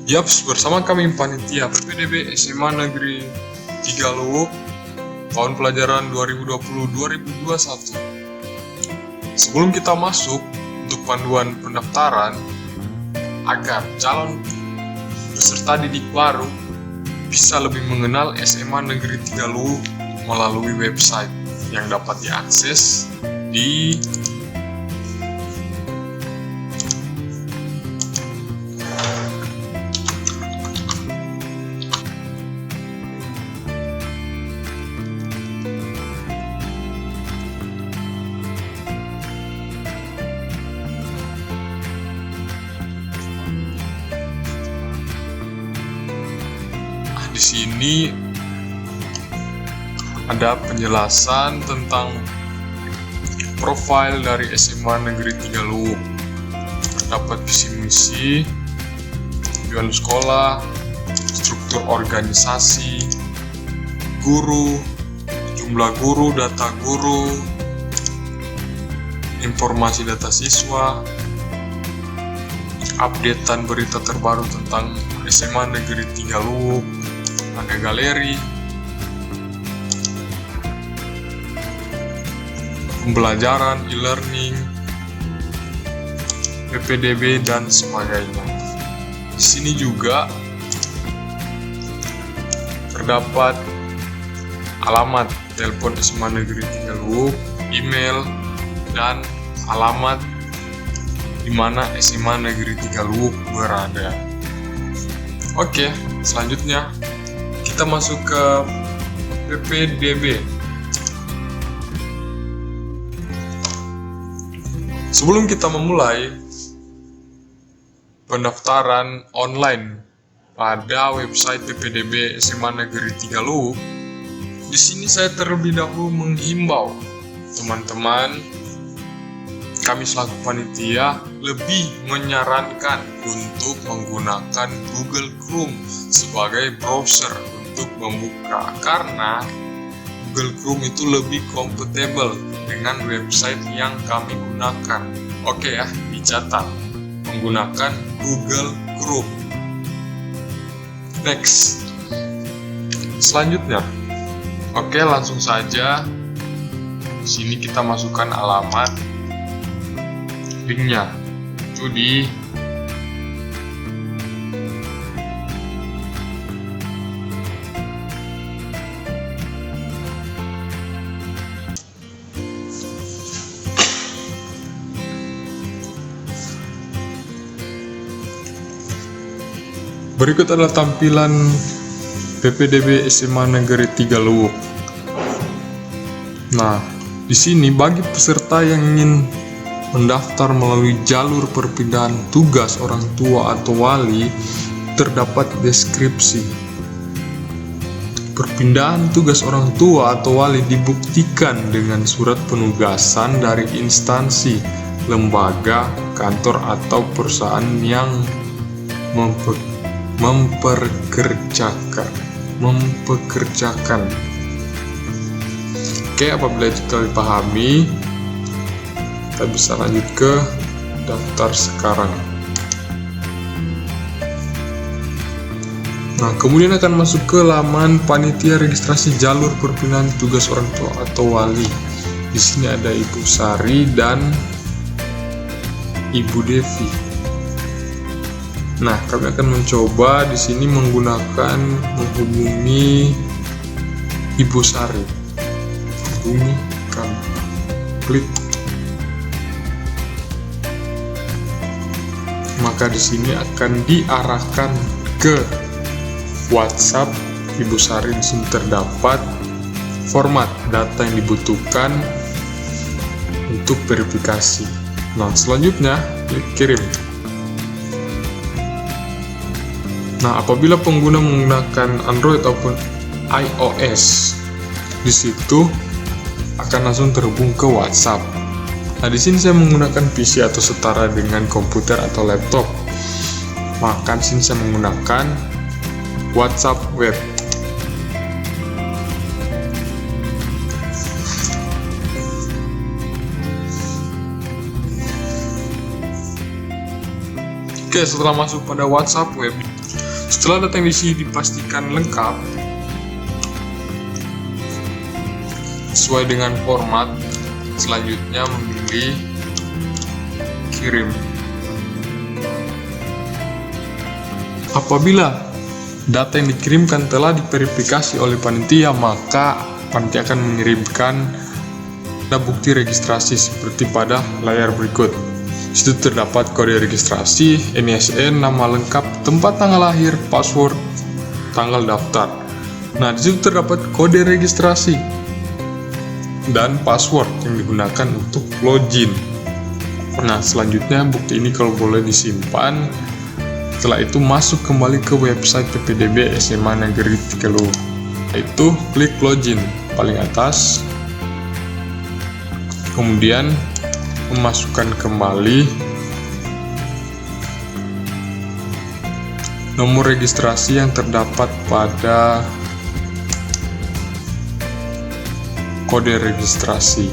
Yaps, bersama kami panitia PPDB SMA Negeri 3 Luwuk tahun pelajaran 2020-2021. Sebelum kita masuk untuk panduan pendaftaran agar calon peserta didik baru bisa lebih mengenal SMA Negeri 3 Luwuk melalui website yang dapat diakses di sini ada penjelasan tentang profil dari SMA Negeri 3 Luwuk. Terdapat visi misi, tujuan sekolah, struktur organisasi, guru, jumlah guru, data guru, informasi data siswa, updatean berita terbaru tentang SMA Negeri 3 Luwuk, ada galeri, pembelajaran, e-learning, PPDB dan sebagainya. Di sini juga terdapat alamat telepon SMA Negeri 3 Luwuk, email, dan alamat di mana SMA Negeri 3 Luwuk berada. Oke, selanjutnya kita masuk ke PPDB. Sebelum kita memulai pendaftaran online pada website PPDB SMA Negeri 3 Luwuk, di sini saya terlebih dahulu menghimbau teman-teman, kami selaku panitia lebih menyarankan untuk menggunakan Google Chrome sebagai browser untuk membuka, karena Google Chrome itu lebih kompatibel dengan website yang kami gunakan. Oke ya, dicatat, menggunakan Google Chrome. Next, selanjutnya, oke, langsung saja. Di sini kita masukkan alamat linknya, itu di berikut adalah tampilan PPDB SMA Negeri 3 Luwuk. Nah, di sini bagi peserta yang ingin mendaftar melalui jalur perpindahan tugas orang tua atau wali, terdapat deskripsi. Perpindahan tugas orang tua atau wali dibuktikan dengan surat penugasan dari instansi, lembaga, kantor atau perusahaan yang mempekerjakan. Oke, apabila itu telah dipahami, kita bisa lanjut ke daftar sekarang. Nah, kemudian akan masuk ke laman panitia registrasi jalur perpindahan tugas orang tua atau wali. Di sini ada Ibu Sari dan Ibu Devi. Nah, kami akan mencoba di sini menghubungi Ibu Sari. Hubungi kami. Klik. Maka di sini akan diarahkan ke WhatsApp Ibu Sari. Di sini terdapat format data yang dibutuhkan untuk verifikasi. Nah, selanjutnya klik kirim. Nah, apabila pengguna menggunakan Android ataupun iOS, di situ akan langsung terhubung ke WhatsApp. Nah, di sini saya menggunakan PC atau setara dengan komputer atau laptop. Maka di sini saya menggunakan WhatsApp web. Oke, setelah masuk pada WhatsApp web, Setelah data yang diisi dipastikan lengkap sesuai dengan format, selanjutnya memilih kirim. Apabila data yang dikirimkan telah diverifikasi oleh panitia, maka panitia akan mengirimkan bukti registrasi seperti pada layar berikut. Di situ terdapat kode registrasi, NISN, nama lengkap, tempat tanggal lahir, password, tanggal daftar. Nah, di situ terdapat kode registrasi dan password yang digunakan untuk login. Nah, selanjutnya bukti ini kalau boleh disimpan. Setelah itu masuk kembali ke website PPDB SMA Negeri Tigaluhur. Itu klik login paling atas. Kemudian memasukkan kembali nomor registrasi yang terdapat pada kode registrasi.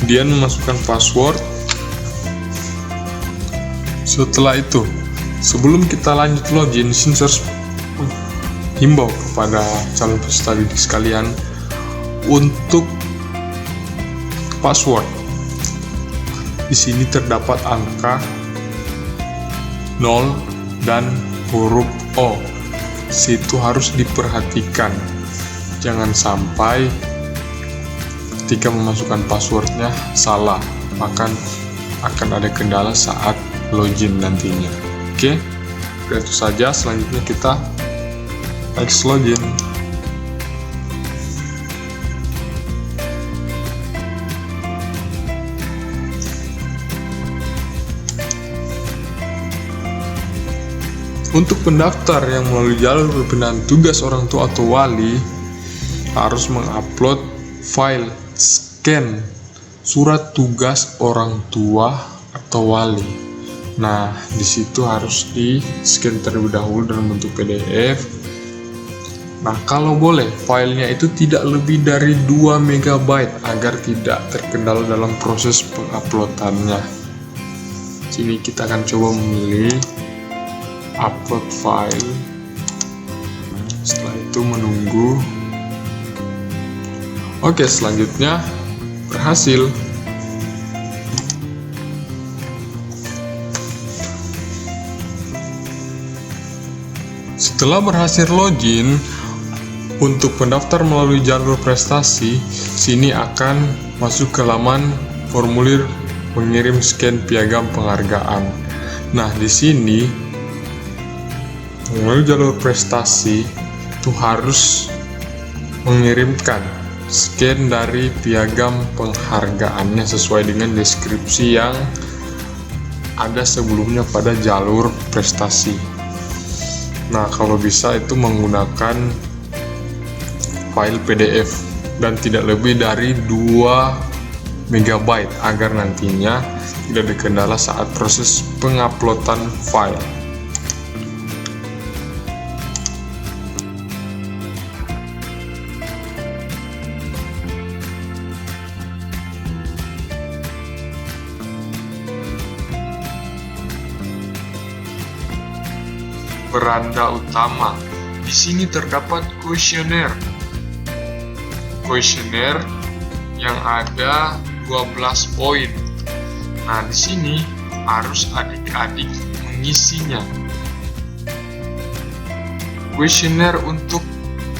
Kemudian memasukkan password. Setelah itu, sebelum kita lanjut login, sini harus himbau kepada calon peserta didik sekalian untuk password. Di sini terdapat angka 0 dan huruf O. Situ harus diperhatikan. Jangan sampai ketika memasukkan passwordnya salah, maka akan ada kendala saat login nantinya. Oke, itu saja. Selanjutnya kita next login. Untuk pendaftar yang melalui jalur berkenaan tugas orang tua atau wali harus mengupload file scan surat tugas orang tua atau wali. Nah, di situ harus di-scan terlebih dahulu dalam bentuk PDF. Nah, kalau boleh filenya itu tidak lebih dari 2 MB agar tidak terkendala dalam proses penguploadannya. Sini kita akan coba memilih upload file. Setelah itu menunggu. Oke, selanjutnya berhasil. Setelah berhasil login, untuk pendaftar melalui jalur prestasi, sini akan masuk ke laman formulir mengirim scan piagam penghargaan. Nah, di sini melalui jalur prestasi itu harus mengirimkan scan dari piagam penghargaannya sesuai dengan deskripsi yang ada sebelumnya pada jalur prestasi. Nah, kalau bisa itu menggunakan file PDF dan tidak lebih dari 2 MB agar nantinya tidak ada kendala saat proses penguploadan file. Beranda utama. Di sini terdapat kuesioner. Kuesioner yang ada 12 poin. Nah, di sini harus adik-adik mengisinya. Kuesioner untuk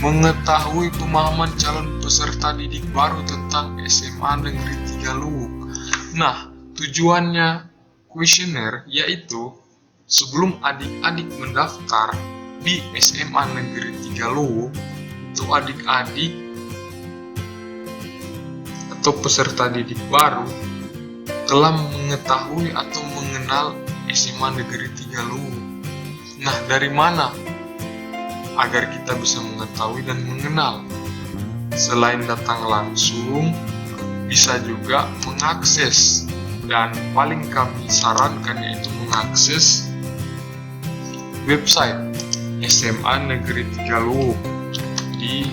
mengetahui pemahaman calon peserta didik baru tentang SMA Negeri Tigaluhur. Nah, tujuannya kuesioner yaitu sebelum adik-adik mendaftar di SMA Negeri Tigaluhur, itu adik-adik atau peserta didik baru telah mengetahui atau mengenal SMA Negeri Tigaluhur. Nah, dari mana agar kita bisa mengetahui dan mengenal? Selain datang langsung, bisa juga mengakses, dan paling kami sarankan yaitu mengakses website SMA Negeri Tigaluhur di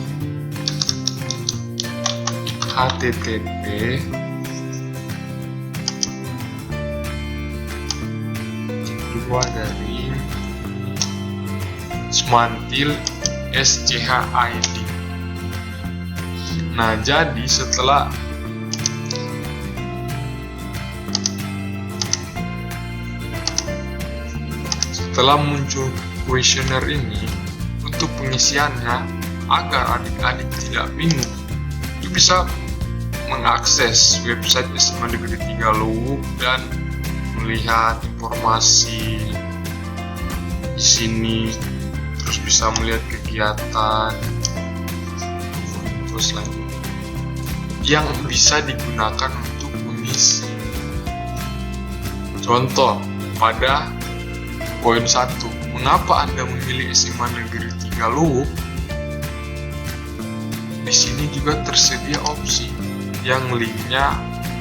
http Smantil SCHID. Nah, jadi setelah muncul kuesioner ini, untuk pengisiannya agar adik-adik tidak bingung, itu bisa mengakses website SMA Negeri 3 Luwuk dan melihat informasi di sini, terus bisa melihat kegiatan info selanjutnya yang bisa digunakan untuk mengisi. Contoh pada poin 1, mengapa Anda memilih SMA Negeri 3 Luwuk? Di sini juga tersedia opsi yang linknya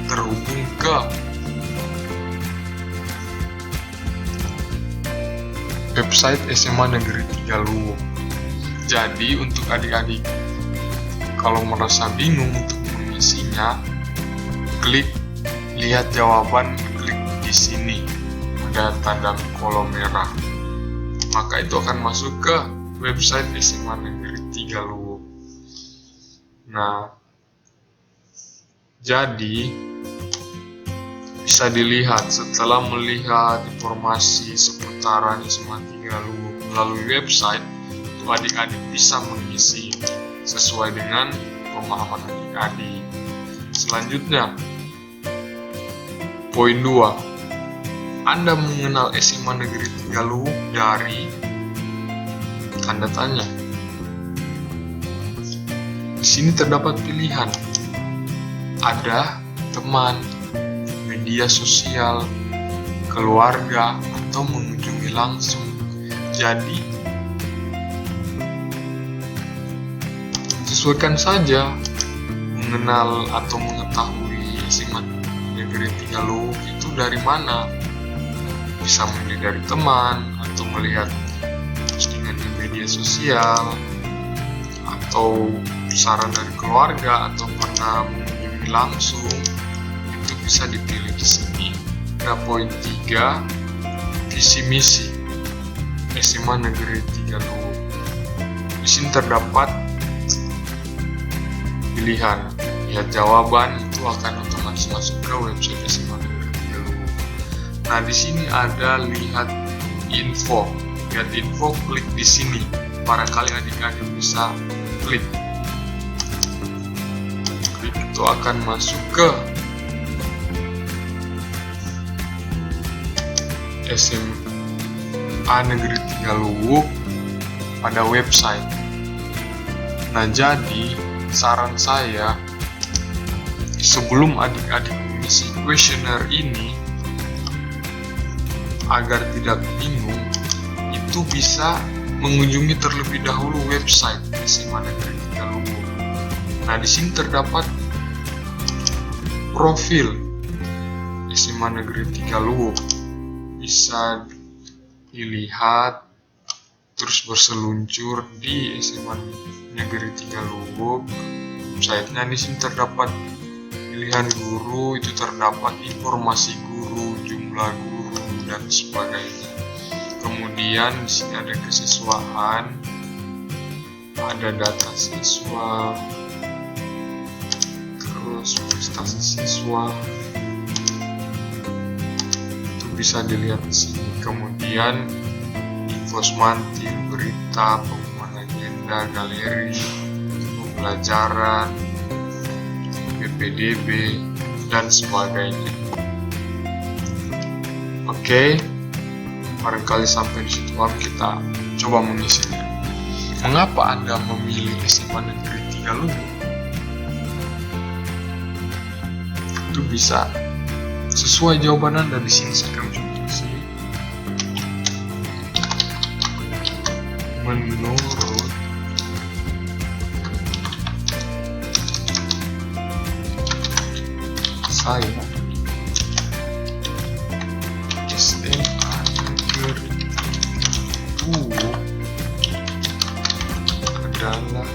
terhubung ke website SMA Negeri 3 Luwuk. Jadi untuk adik-adik kalau merasa bingung untuk mengisinya, klik lihat jawaban, klik di sini ada tanda kolom merah, maka itu akan masuk ke website SMA Negeri 3 Luwuk. Nah, jadi bisa dilihat setelah melihat informasi seputaran SMA 3 Luwuk melalui website, adik-adik bisa mengisi sesuai dengan pemahaman adik-adik. Selanjutnya, poin 2. Anda mengenal SMA Negeri 3 Luwuk dari tanda tanya. Di sini terdapat pilihan. Ada teman, media sosial, keluarga, atau mengunjungi langsung. Jadi, sesuaikan saja mengenal atau mengetahui SMA Negeri 3 Luwuk itu dari mana. Bisa memilih dari teman, atau melihat postingan di media sosial, atau saran dari keluarga, atau pernah mengunjungi langsung. Itu bisa dipilih di sini. Nah, poin 3, visi misi SMA Negeri 3 Luwuk. Di sini terdapat pilihan. Lihat jawaban, itu akan otomatis masuk ke website SMA Negeri 3 Luwuk. Nah, di sini ada lihat info. Lihat info, klik di sini. Barangkali adik-adik bisa klik. Klik itu akan masuk ke SMA Negeri 3 Luwuk pada website. Nah, jadi saran saya, sebelum adik-adik mengisi kuesioner ini, agar tidak bingung, itu bisa mengunjungi terlebih dahulu website SMA Negeri 3 Luwuk. Nah, di sini terdapat profil SMA Negeri 3 Luwuk. Bisa dilihat, terus berseluncur di SMA Negeri 3 Luwuk. Websitenya di sini terdapat pilihan guru, itu terdapat informasi guru, jumlah guru, dan sebagainya. Kemudian di sini ada kesiswaan, ada data siswa, terus prestasi siswa. Itu bisa dilihat di sini. Kemudian info Smantil, berita, pengumuman agenda, galeri, pembelajaran, PPDB, dan sebagainya. Oke, barangkali sampai di situ kita coba mengisinya. Mengapa Anda memilih SMA Negeri 3 Luwuk? Itu bisa sesuai jawaban Anda. Di sini saya akan coba isi. Menurut saya, SMA Negeri Luwuk adalah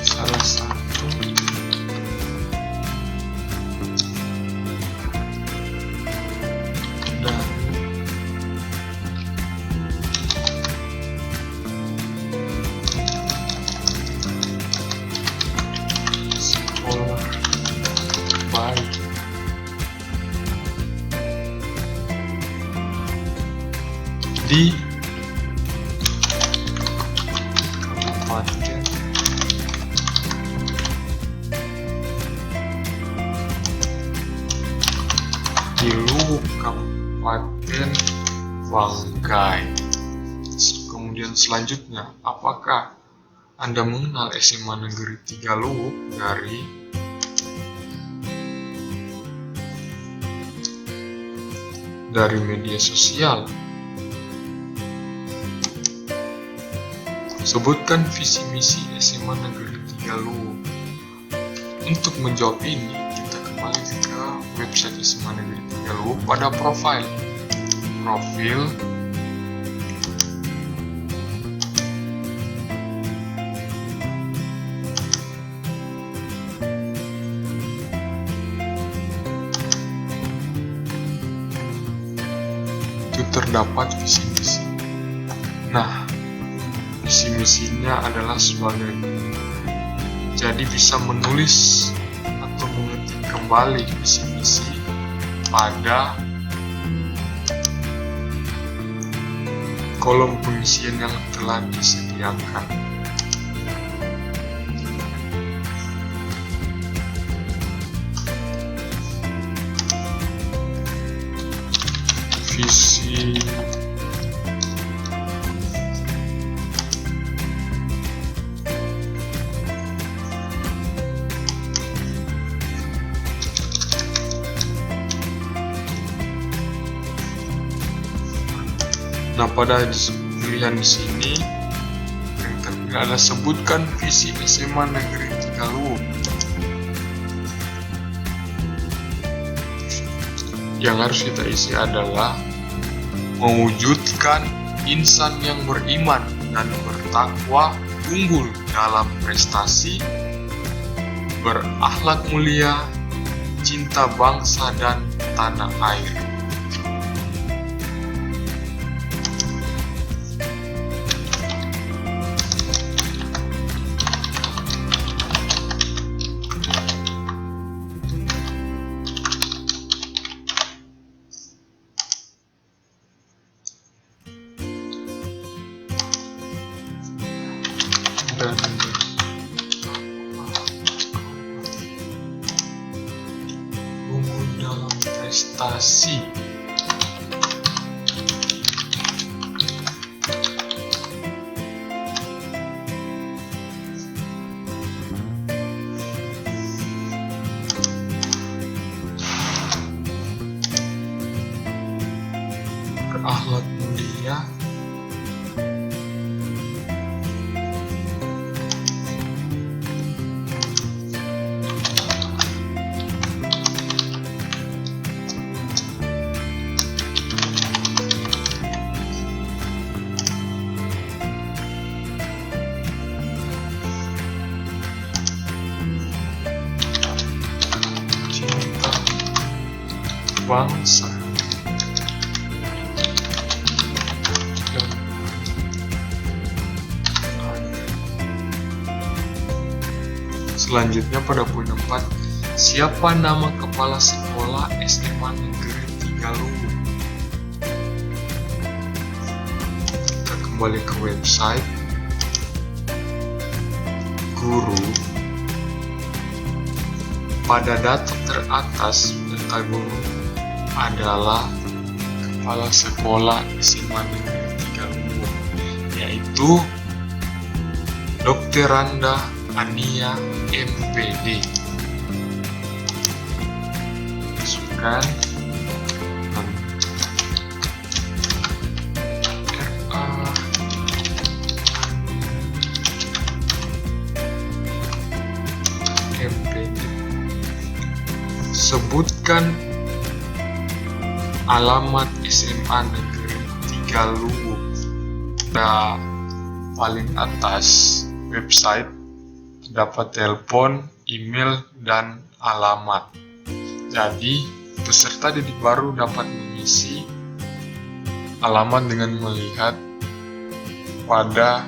salah satu Kabupaten di Luwuk, Kabupaten Banggai. Kemudian selanjutnya, apakah Anda mengenal SMA Negeri 3 Luwuk dari media sosial? Sebutkan visi misi SMA Negeri 3 Luwuk. Untuk menjawab ini, kita kembali ke website SMA Negeri 3 Luwuk pada profil. Itu terdapat visi misi. Nah, visi misinya adalah sebagai, jadi bisa menulis atau mengetik kembali visi misi pada kolom pengisian yang telah disediakan. Visi Nah, pada pilihan di sini yang terpilih adalah sebutkan visi SMA Negeri 3 Luwuk. Yang harus kita isi adalah mewujudkan insan yang beriman dan bertakwa, unggul dalam prestasi, berakhlak mulia, cinta bangsa dan tanah air. Dan unggul dalam prestasi, berakhlak mulia, cinta bangsa dan air. Selanjutnya pada poin 4, siapa nama kepala sekolah SMA Negeri 3 Luwuk? Kita kembali ke website guru. Pada data teratas, data guru adalah kepala sekolah SMA Negeri 3 Luwuk, yaitu Dr. Randa Ania MPD. Masukkan MPD. Sebutkan alamat SMA Negeri 3 Luwuk. Pada paling atas website terdapat telepon, email, dan alamat. Jadi peserta didik baru dapat mengisi alamat dengan melihat pada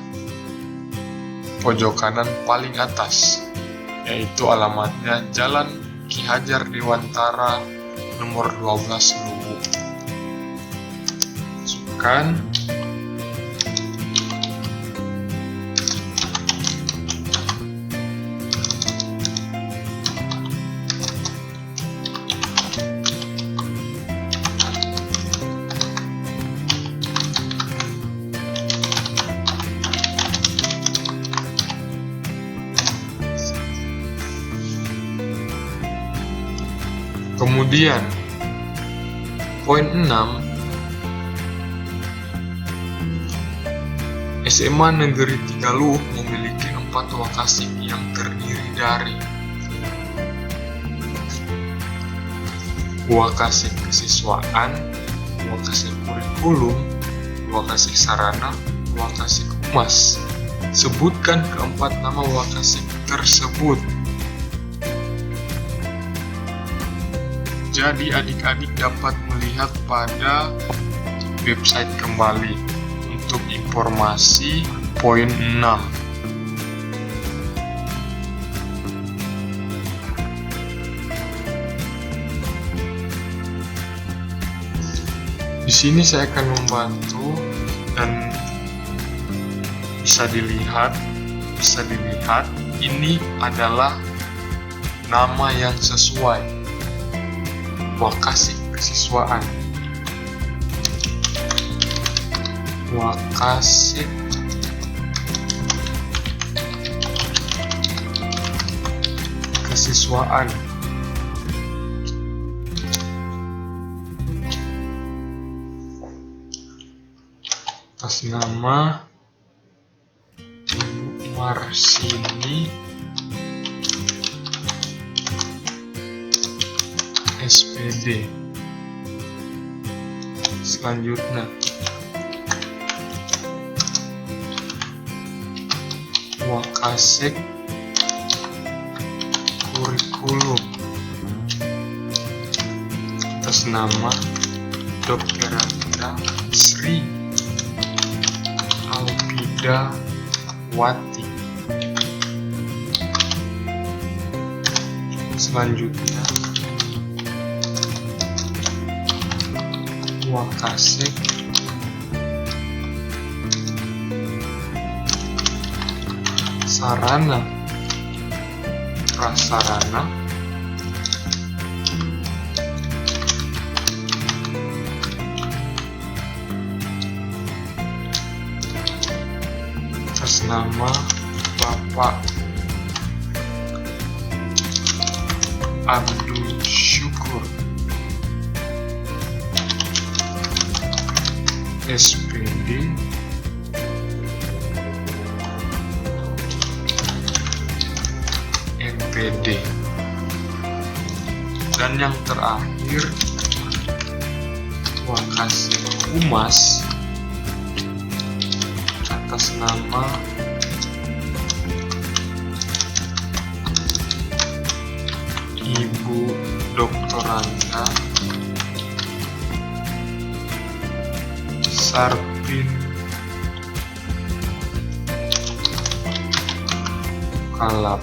pojok kanan paling atas, yaitu alamatnya Jalan Ki Hajar Dewantara nomor 12 Luwuk. Masukkan Kemudian poin 6, SMA Negeri Tigaluh memiliki 4 Wakasik yang terdiri dari Wakasik Kesiswaan, Wakasik Kurikulum, Wakasik Sarana, Wakasik Humas. Sebutkan keempat nama Wakasik tersebut. Jadi adik-adik dapat melihat pada website kembali untuk informasi poin 6. Di sini saya akan membantu dan bisa dilihat ini adalah nama yang sesuai. Wakasik Kesiswaan, Wakasik Kesiswaan, atas nama Ibu Marsini SPD. Selanjutnya Wakasik Kurikulum atas nama Dr. Sri Alpida Wati. Selanjutnya Wakasik Sarana Prasarana atas nama Bapak Abdul Syukur SPD MPD. Dan yang terakhir Wakasik Humas atas nama Ibu Doktoranda Sarpin Kalap.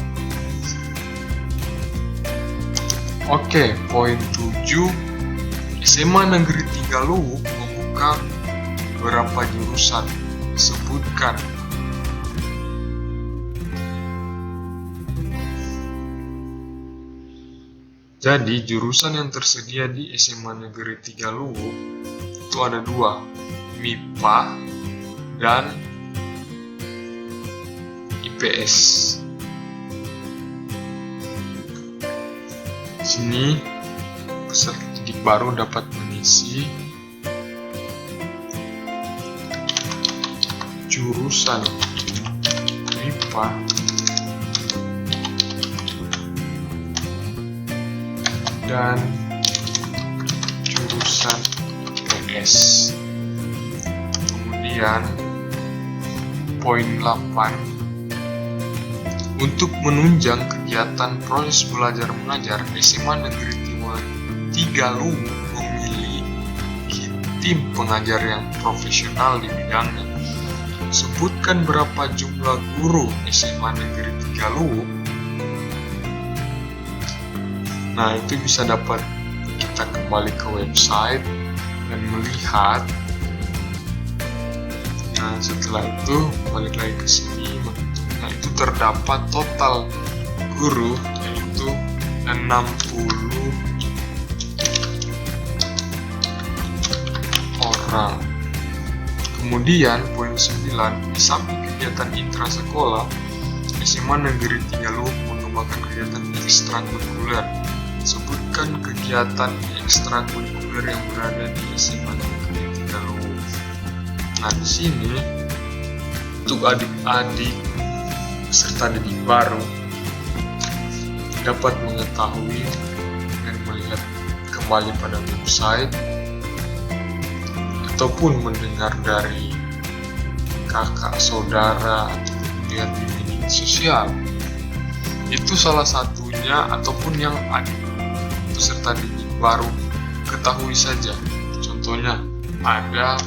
Oke, poin 7, SMA Negeri Tigaluh membuka beberapa jurusan. Sebutkan. Jadi jurusan yang tersedia di SMA Negeri Tigaluh itu ada 2, MIPA dan IPS. Di sini peserta didik baru dapat mengisi jurusan MIPA dan jurusan IPS. Kemudian poin 8, untuk menunjang kegiatan proses belajar mengajar, SMA Negeri Tigaluh memiliki tim pengajar yang profesional di bidangnya. Sebutkan berapa jumlah guru SMA Negeri Tigaluh. Nah, itu bisa dapat kita kembali ke website dan melihat. Nah, setelah itu balik lagi ke sini. Nah, itu terdapat total guru yaitu 60 orang. Kemudian poin 9, di samping kegiatan intrasekolah, SMA Negeri Tigaluh mengembangkan kegiatan ekstrakurikuler sebutkan kegiatan ekstrakurikuler yang berada di SMA Negeri Tigaluwu. Nah, di sini untuk adik-adik peserta didik baru dapat mengetahui dan melihat kembali pada website ataupun mendengar dari kakak, saudara, atau melihat di media sosial. Itu salah satunya, ataupun yang adik peserta didik baru ketahui saja. Contohnya ada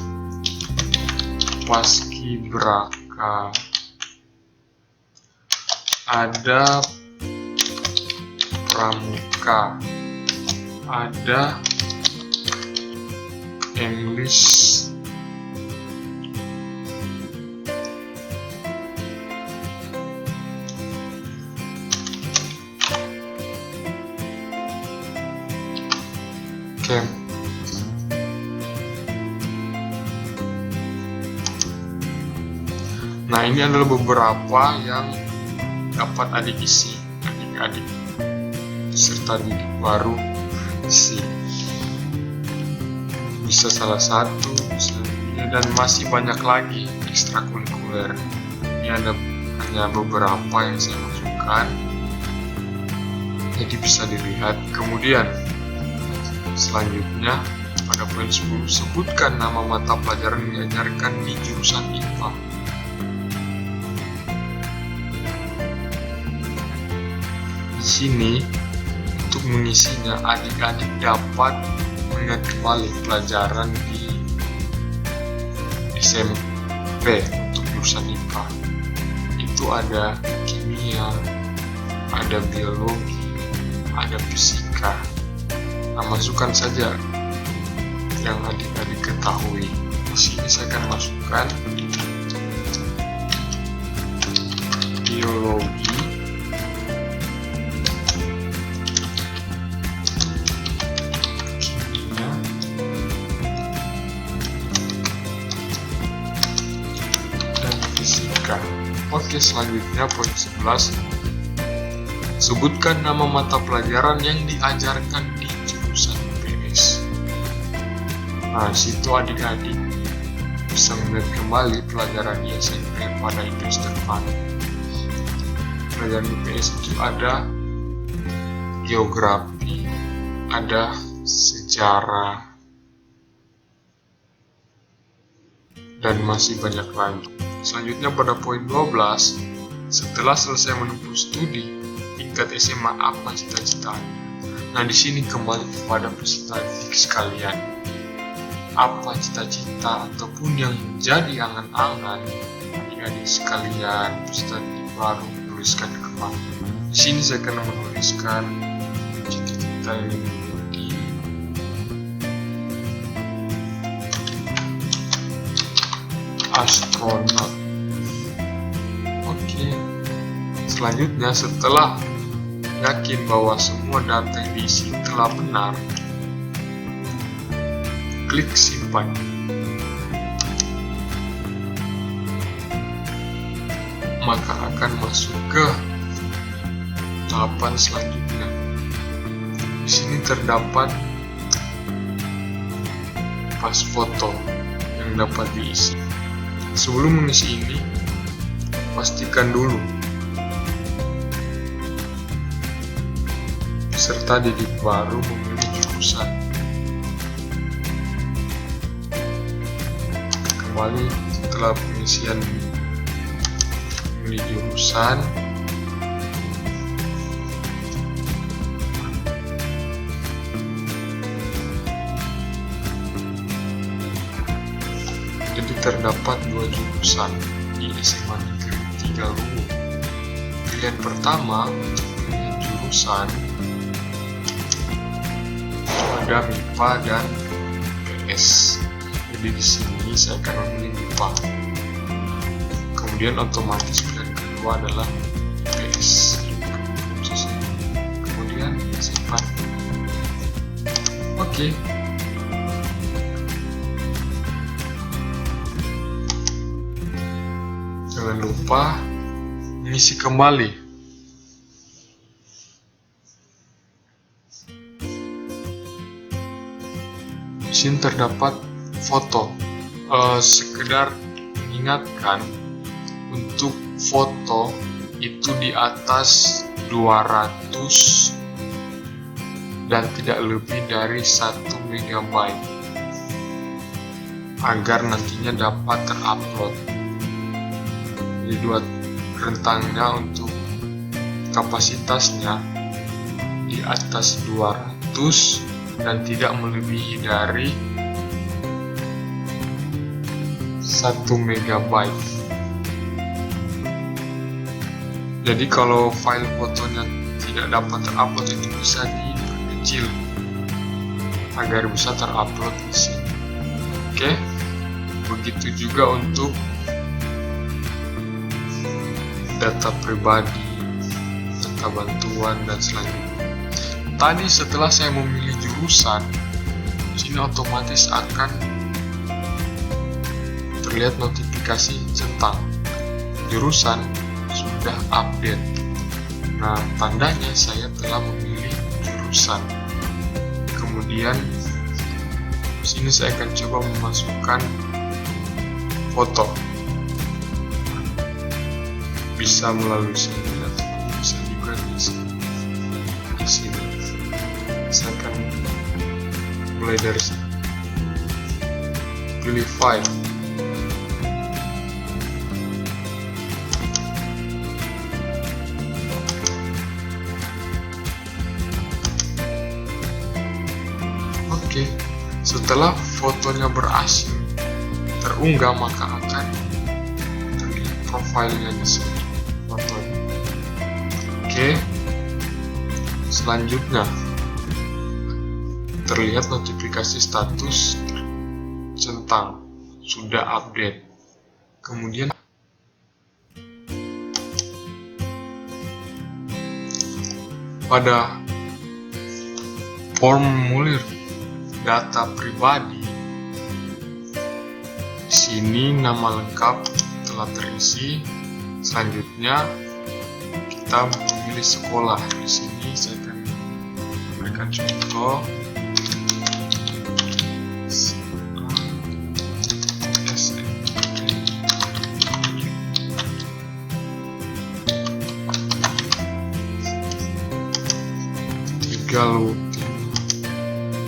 paskibraka, ada pramuka, ada English, camp. Nah, ini adalah beberapa yang dapat adik isi, adik-adik peserta didik baru isi. Bisa salah satu, bisa dua, dan masih banyak lagi ekstrakurikuler. Ini ada hanya beberapa yang saya masukkan, jadi bisa dilihat. Kemudian selanjutnya pada poin 10, sebutkan nama mata pelajaran yang diajarkan di jurusan IPA. Di sini untuk mengisinya, adik-adik dapat mengingat kembali pelajaran di SMP untuk jurusan IPA. Itu ada kimia, ada biologi, ada fisika. Nah, masukkan saja yang adik-adik ketahui. Di sini saya akan masukkan biologi, Oke, selanjutnya poin 11. Sebutkan nama mata pelajaran yang diajarkan di jurusan IPS. Nah, situ adik-adik bisa melihat kembali pelajaran di SMP pada IPS depan. Pelajaran IPS itu ada geografi, ada sejarah, dan masih banyak lagi. Selanjutnya pada poin 12, setelah selesai menempuh studi tingkat SMA, apa cita-citanya? Nah, di sini kembali kepada peserta didik sekalian. Apa cita-cita ataupun yang menjadi angan-angan adik-adik sekalian peserta didik baru, tuliskan kembali. Di sini saya akan menuliskan cita-cita yang menjadi astronot. Oke. Selanjutnya, setelah yakin bahwa semua data yang diisi telah benar, klik simpan. Maka akan masuk ke tahapan selanjutnya. Di sini terdapat pas foto yang dapat diisi. Sebelum mengisi ini, pastikan dulu peserta didik baru memilih jurusan. Kembali setelah pengisian memilih jurusan, jadi terdapat 2 jurusan di SMA Negeri Tigaluwu. Pilihan pertama untuk pilihan jurusan ada MIPA dan IPS. Jadi di sini saya akan memilih MIPA. Kemudian otomatis pilihan kedua adalah IPS. Kemudian simpan. Oke. Jangan lupa mengisi kembali. sini terdapat foto. Sekedar mengingatkan, untuk foto itu di atas 200 dan tidak lebih dari 1 MB agar nantinya dapat terupload. Jadi rentangnya untuk kapasitasnya di atas 200 dan tidak melebihi dari 1 MB. Jadi kalau file fotonya tidak dapat terupload, itu bisa diperkecil agar bisa terupload di sini. Oke, begitu juga untuk data pribadi, data bantuan, dan selanjutnya. Tadi setelah saya memilih jurusan, sini otomatis akan terlihat notifikasi centang jurusan sudah update. Nah, tandanya saya telah memilih jurusan. Kemudian sini saya akan coba memasukkan foto. Bisa melalui sini atau bisa juga di sini. Saya akan mulai dari sini. Pilih file. Oke, setelah fotonya berhasil terunggah, maka akan terlihat profilnya di sini. Fotonya. Oke, selanjutnya terlihat notifikasi status centang sudah update. Kemudian pada formulir data pribadi, di sini nama lengkap telah terisi. Selanjutnya kita memilih sekolah. Di sini saya akan memberikan contoh Galuh.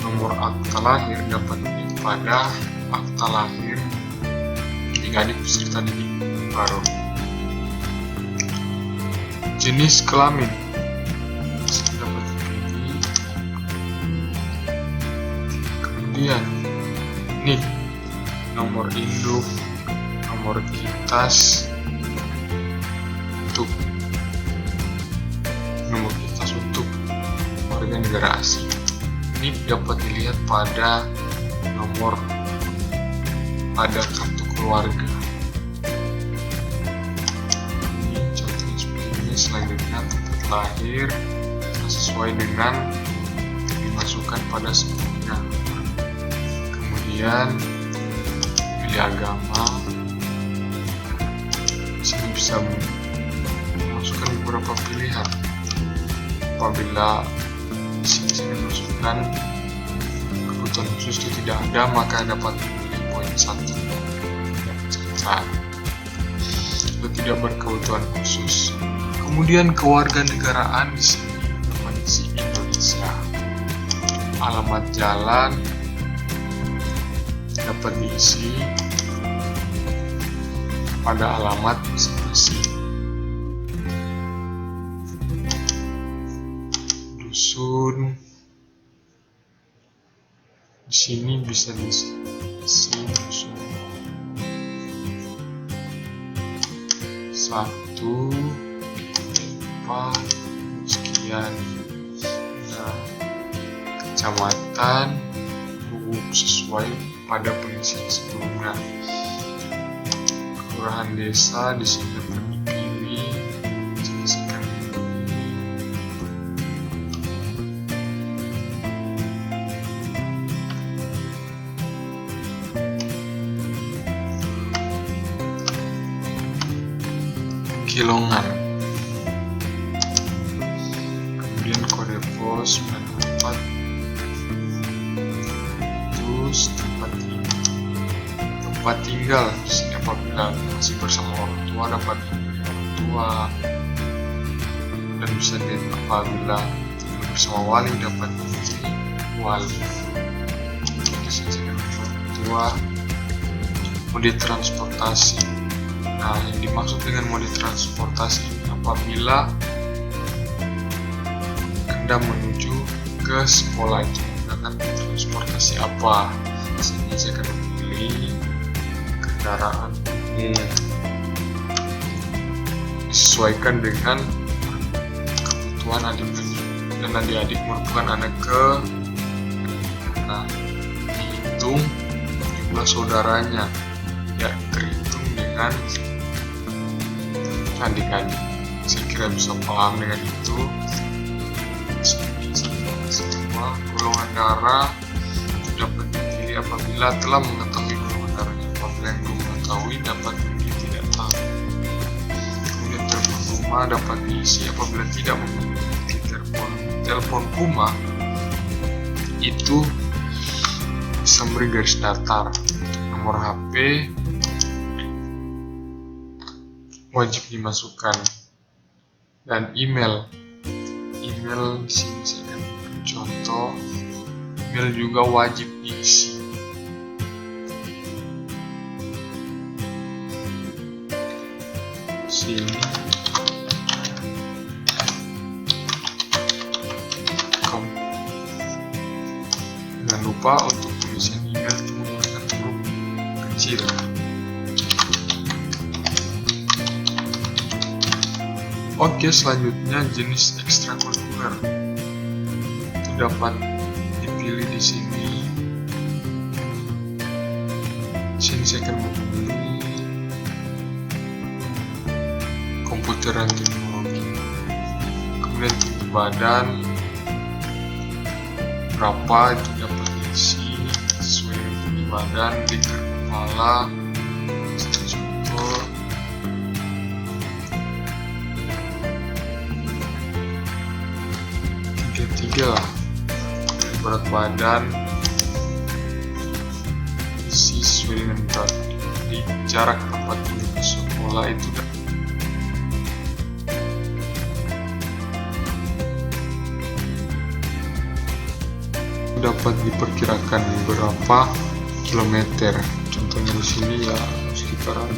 Nomor akta lahir dapat dilihat pada akta lahir adik peserta didik baru. Jenis kelamin dapat dipilih. Kemudian NIK, nomor induk, nomor kitas untuk warga negara asing. Ini dapat dilihat pada nomor pada kartu keluarga. Ini contohnya seperti ini. Selanjutnya tempat lahir sesuai dengan dimasukkan pada sebelumnya. Kemudian pilih agama. Di sini bisa memasukkan beberapa pilihan. Apabila di sini saya masukkan kebutuhan khusus itu tidak ada, maka dapat memilih poin 1 yang cacat atau tidak berkebutuhan khusus. Kemudian kewarganegaraan di sini dapat diisi Indonesia. Alamat jalan dapat diisi pada alamat masing-masing. Dusun di sini bisa diisi dusun 1, 4, sekian. Nah, kecamatan sesuai pada pengisian sebelumnya. Kelurahan desa di sini dapat dipilih. Kilongan, kemudian kode pos 94 itu terus tempat tinggal. Di sini apabila masih bersama orang tua dapat dipilih orang tua, dan bisa apabila bersama wali dapat dipilih wali. Orang tua. Mode transportasi. Nah, yang dimaksud dengan mode transportasi apabila Anda menuju ke sekolah itu menggunakan transportasi apa. Sini saya akan memilih kendaraan umum disesuaikan dengan kebutuhan adik-adik, dan adik-adik merupakan anak dihitung jumlah saudaranya, ya terhitung dengan adik-adik. Saya kira bisa paham dengan itu. Semua golongan darah dapat dipilih apabila telah mengetahui golongan darahnya. Apabila yang belum mengetahui dapat memilih tidak tahu. Kemudian telepon rumah dapat diisi apabila tidak memiliki telepon rumah itu bisa memberi garis datar. Nomor HP wajib dimasukkan, dan email di sini saya akan beri contoh. Email juga wajib diisi. Sini jangan lupa untuk pengisian email menggunakan huruf kecil. Oke, selanjutnya jenis ekstrakurikuler itu dapat dipilih di sini. Saya akan memilih komputer dan teknologi. Kemudian tinggi badan berapa itu dapat diisi sesuai dengan tinggi badan. Lingkar kepala contoh. Tiga berat badan isi sesuai dengan berat. Di jarak tempat duduk ke sekolah itu dapat diperkirakan berapa kilometer. Contohnya di sini ya sekitaran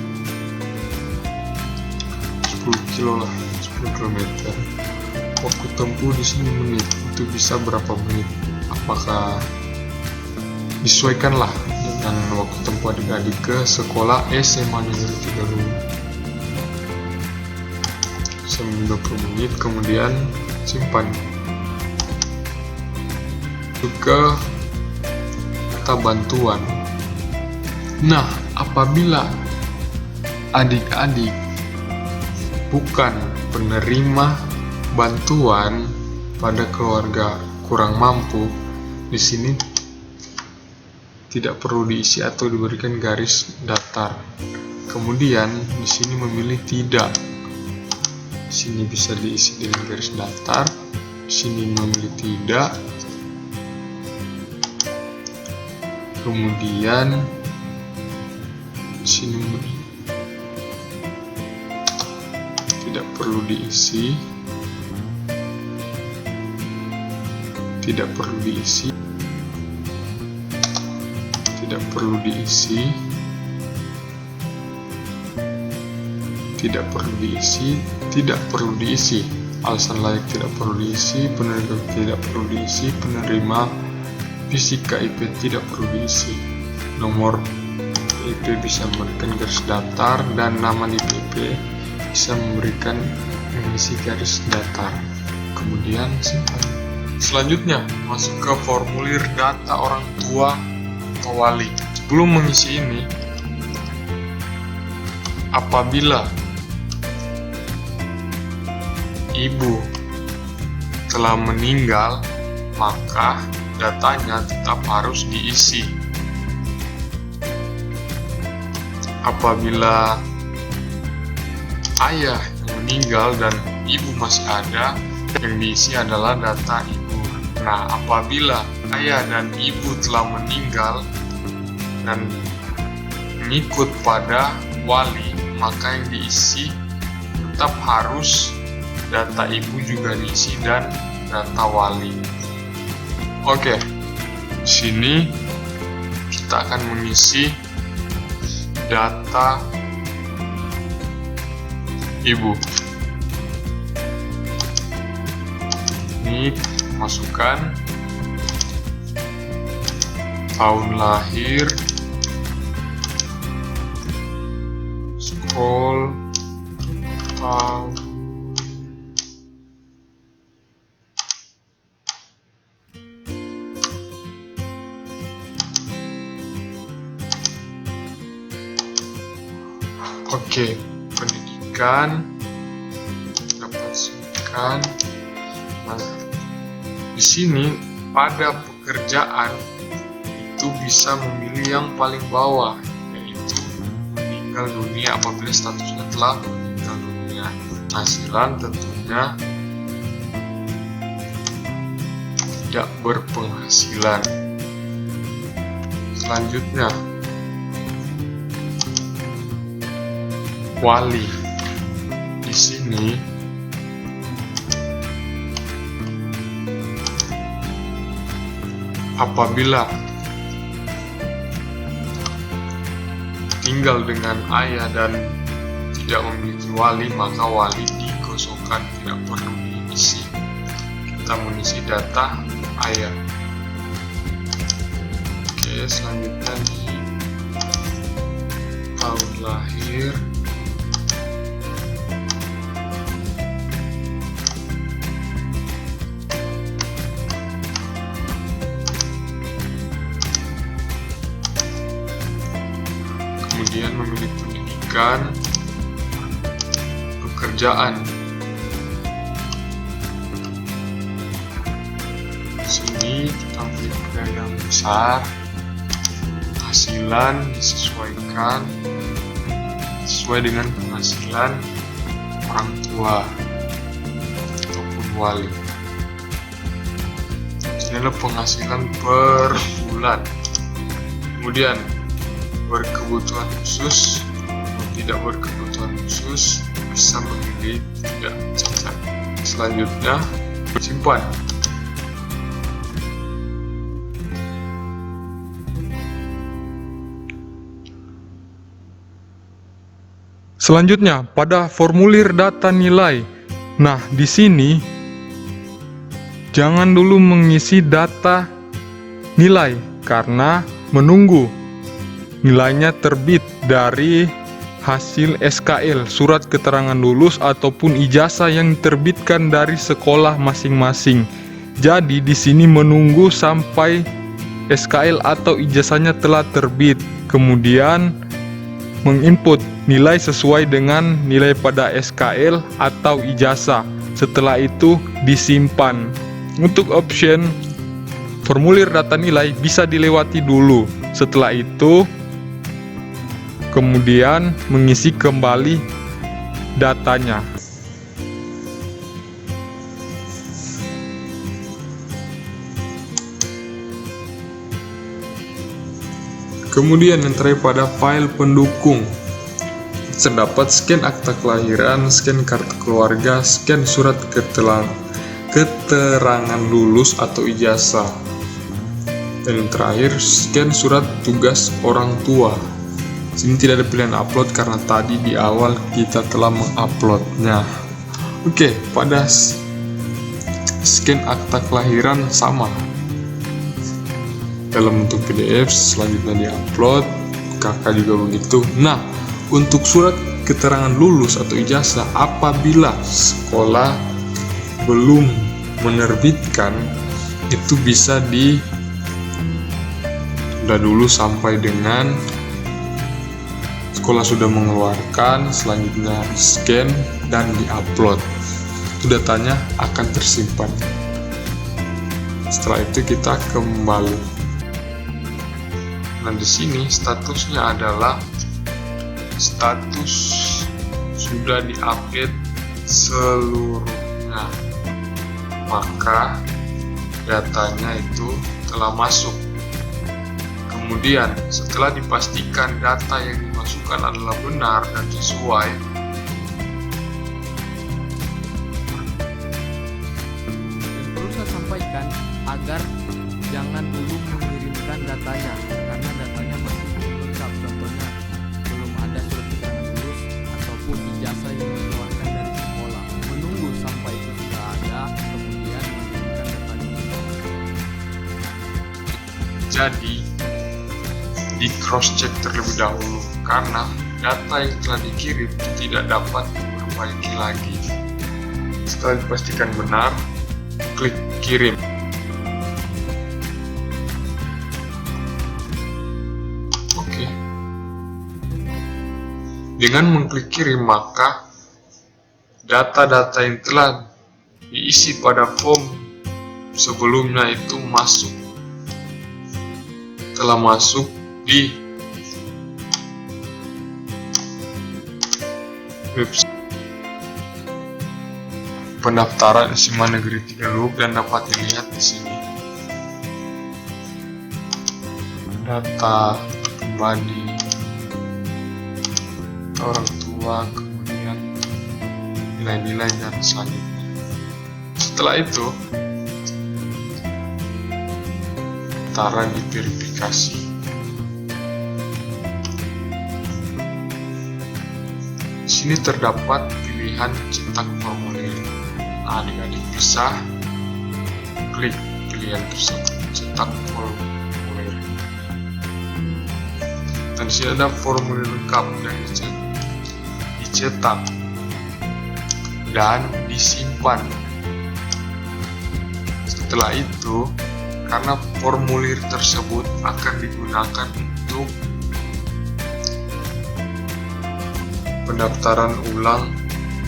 10 kilo lah, 10 kilometer. Waktu tempuh di sini menit, itu bisa berapa menit? Apakah disesuaikanlah dengan waktu tempuh adik-adik ke sekolah SMA Negeri 30 20 menit, kemudian simpan. Juga kata bantuan. Nah, apabila adik-adik bukan penerima bantuan pada keluarga kurang mampu, di sini tidak perlu diisi atau diberikan garis datar. Kemudian di sini memilih tidak. Di sini bisa diisi dengan garis datar. Di sini memilih tidak. Kemudian di sini tidak perlu diisi. Tidak perlu diisi, tidak perlu diisi, tidak perlu diisi, tidak perlu diisi. Alasan layak tidak perlu diisi, penerima tidak perlu diisi, penerima fisika IP tidak perlu diisi. Nomor IP bisa memberikan garis datar, dan nama di PP bisa memberikan mengisi garis datar. Kemudian simpan. Selanjutnya, masuk ke formulir data orang tua atau wali. Sebelum mengisi ini, apabila ibu telah meninggal, maka datanya tetap harus diisi. Apabila ayah yang meninggal dan ibu masih ada, yang diisi adalah data ibu. Nah, apabila ayah dan ibu telah meninggal, dan mengikut pada wali, maka yang diisi tetap harus data ibu juga diisi dan data wali. Oke, di sini kita akan mengisi data ibu. Ini masukkan tahun lahir, scroll tahun, oke, pendidikan dapat sebutkan. Nah, di sini pada pekerjaan itu bisa memilih yang paling bawah, yaitu meninggal dunia apabila statusnya telah meninggal dunia. Penghasilan tentunya tidak berpenghasilan. Selanjutnya, wali. Di sini apabila tinggal dengan ayah dan tidak memiliki wali, maka wali dikosongkan, tidak perlu diisi. Kita mengisi data ayah. Oke, selanjutnya di tahun lahir, kemudian memilih pendidikan, pekerjaan. Di sini kita pilih yang besar, penghasilan disesuaikan sesuai dengan penghasilan orang tua ataupun wali. Ini adalah penghasilan per bulan. Kemudian berkebutuhan khusus atau tidak berkebutuhan khusus, bisa memilih tidak cacat. Selanjutnya, simpan. Selanjutnya, pada formulir data nilai. Nah, di sini jangan dulu mengisi data nilai karena menunggu nilainya terbit dari hasil SKL, surat keterangan lulus ataupun ijazah yang diterbitkan dari sekolah masing-masing. Jadi di sini menunggu sampai SKL atau ijazahnya telah terbit, kemudian menginput nilai sesuai dengan nilai pada SKL atau ijazah. Setelah itu disimpan. Untuk option formulir data nilai bisa dilewati dulu. Setelah itu kemudian mengisi kembali datanya. Kemudian yang terakhir pada file pendukung, terdapat scan akta kelahiran, scan kartu keluarga, scan surat keterangan lulus atau ijazah, dan yang terakhir scan surat tugas orang tua. Sini tidak ada pilihan upload karena tadi di awal kita telah menguploadnya. Oke, pada scan akta kelahiran sama dalam bentuk PDF, selanjutnya diupload, kakak juga begitu. Nah, untuk surat keterangan lulus atau ijazah, apabila sekolah belum menerbitkan, itu bisa ditunda dulu sampai dengan sekolah sudah mengeluarkan, selanjutnya di-scan dan di-upload. Itu datanya akan tersimpan. Setelah itu kita kembali. Nah, di sini statusnya adalah status sudah diupdate seluruhnya, maka datanya itu telah masuk. Kemudian, setelah dipastikan data yang dimasukkan adalah benar dan sesuai, Dan perlu saya sampaikan agar jangan dulu mengirimkan datanya karena datanya masih belum lengkap. Contohnya belum ada surat keterangan lulus ataupun ijazah yang dikeluarkan dari sekolah. Menunggu sampai itu sudah ada, kemudian mengirimkan datanya. jadi di cross check terlebih dahulu karena data yang telah dikirim tidak dapat diperbaiki lagi. Setelah dipastikan benar, klik kirim. Oke. Dengan mengklik kirim, maka data-data yang telah diisi pada form sebelumnya itu telah masuk di website pendaftaran SMA Negeri Tigaluk dan dapat dilihat di sini data pribadi orang tua, kemudian nilai-nilai dan selanjutnya. Setelah itu cara diverifikasi. Di sini terdapat pilihan cetak formulir. Adik-adik bisa klik pilihan tersebut, cetak formulir. Dan di sini ada formulir lengkap dan dicetak dan disimpan. Setelah itu, karena formulir tersebut akan digunakan untuk pendaftaran ulang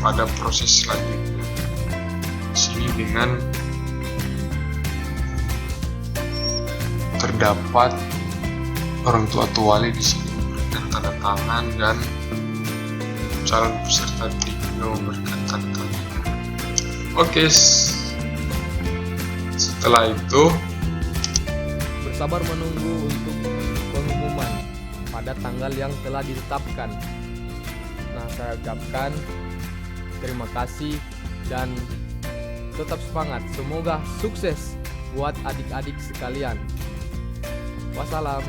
pada proses selanjutnya. Di sini dengan terdapat orang tua atau wali di sini memberikan tanda tangan dan calon peserta didik juga memberikan tanda tangan. Oke, setelah itu Bersabar menunggu untuk pengumuman pada tanggal yang telah ditetapkan. Nah, saya ucapkan terima kasih dan tetap semangat. Semoga sukses buat adik-adik sekalian. Wassalam.